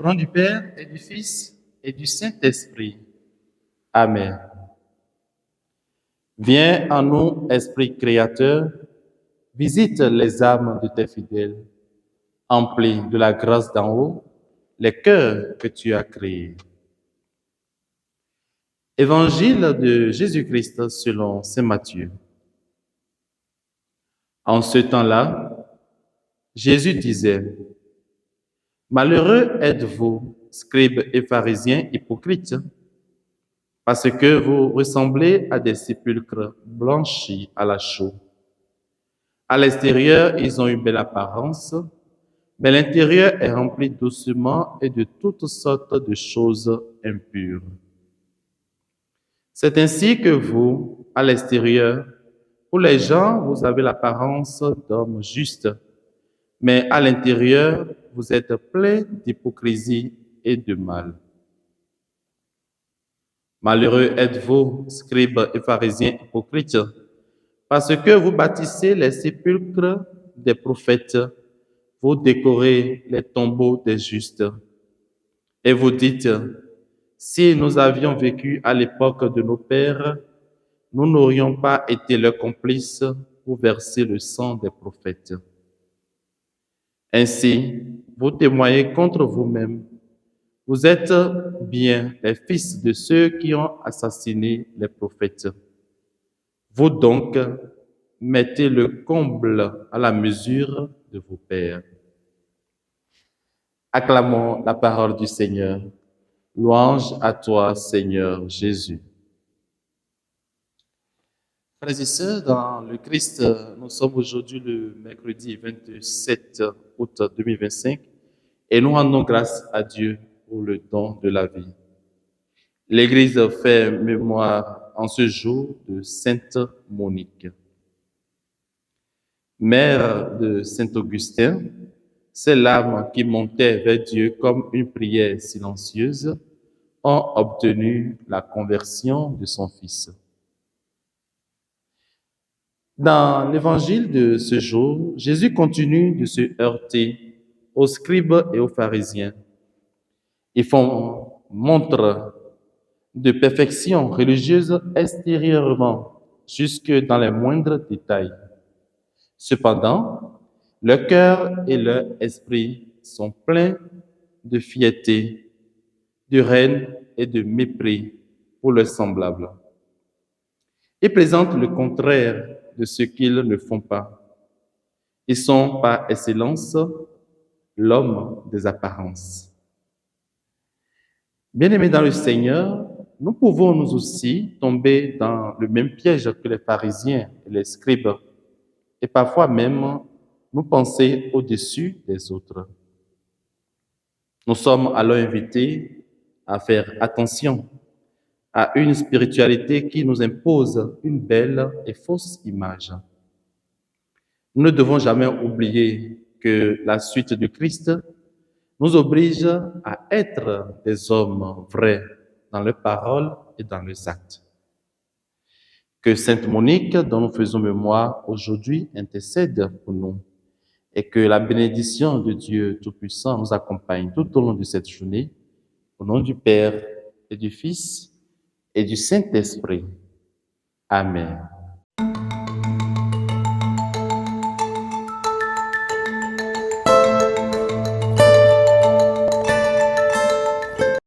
Au nom du Père et du Fils et du Saint-Esprit. Amen. Viens en nous, Esprit créateur, visite les âmes de tes fidèles, emplis de la grâce d'en haut, les cœurs que tu as créés. Évangile de Jésus-Christ selon saint Matthieu. En ce temps-là, Jésus disait, « Malheureux êtes-vous, scribes et pharisiens hypocrites, parce que vous ressemblez à des sépulcres blanchis à la chaux. À l'extérieur, ils ont une belle apparence, mais l'intérieur est rempli d'ossements et de toutes sortes de choses impures. C'est ainsi que vous, à l'extérieur, pour les gens, vous avez l'apparence d'hommes justes, mais à l'intérieur, vous êtes pleins d'hypocrisie et de mal. Malheureux êtes-vous, scribes et pharisiens hypocrites, parce que vous bâtissez les sépulcres des prophètes, vous décorez les tombeaux des justes, et vous dites, si nous avions vécu à l'époque de nos pères, nous n'aurions pas été leurs complices pour verser le sang des prophètes. Ainsi, vous témoignez contre vous-même. Vous êtes bien les fils de ceux qui ont assassiné les prophètes. Vous donc mettez le comble à la mesure de vos pères. Acclamons la parole du Seigneur. Louange à toi, Seigneur Jésus. Frères et sœurs, dans le Christ, nous sommes aujourd'hui le mercredi 27 août 2025 et nous rendons grâce à Dieu pour le don de la vie. L'Église fait mémoire en ce jour de Sainte Monique. Mère de Saint Augustin, ces larmes qui montaient vers Dieu comme une prière silencieuse ont obtenu la conversion de son fils. Dans l'évangile de ce jour, Jésus continue de se heurter aux scribes et aux pharisiens. Ils font montre de perfection religieuse extérieurement, jusque dans les moindres détails. Cependant, leur cœur et leur esprit sont pleins de fierté, de haine et de mépris pour leurs semblables. Ils présentent le contraire de ce qu'ils ne font pas. Ils sont par excellence l'homme des apparences. Bien-aimés dans le Seigneur, nous pouvons nous aussi tomber dans le même piège que les pharisiens et les scribes, et parfois même nous penser au-dessus des autres. Nous sommes alors invités à faire attention à une spiritualité qui nous impose une belle et fausse image. Nous ne devons jamais oublier que la suite du Christ nous oblige à être des hommes vrais dans leurs paroles et dans leurs actes. Que Sainte Monique, dont nous faisons mémoire aujourd'hui, intercède pour nous et que la bénédiction de Dieu Tout-Puissant nous accompagne tout au long de cette journée, au nom du Père et du Fils et du Saint-Esprit. Amen.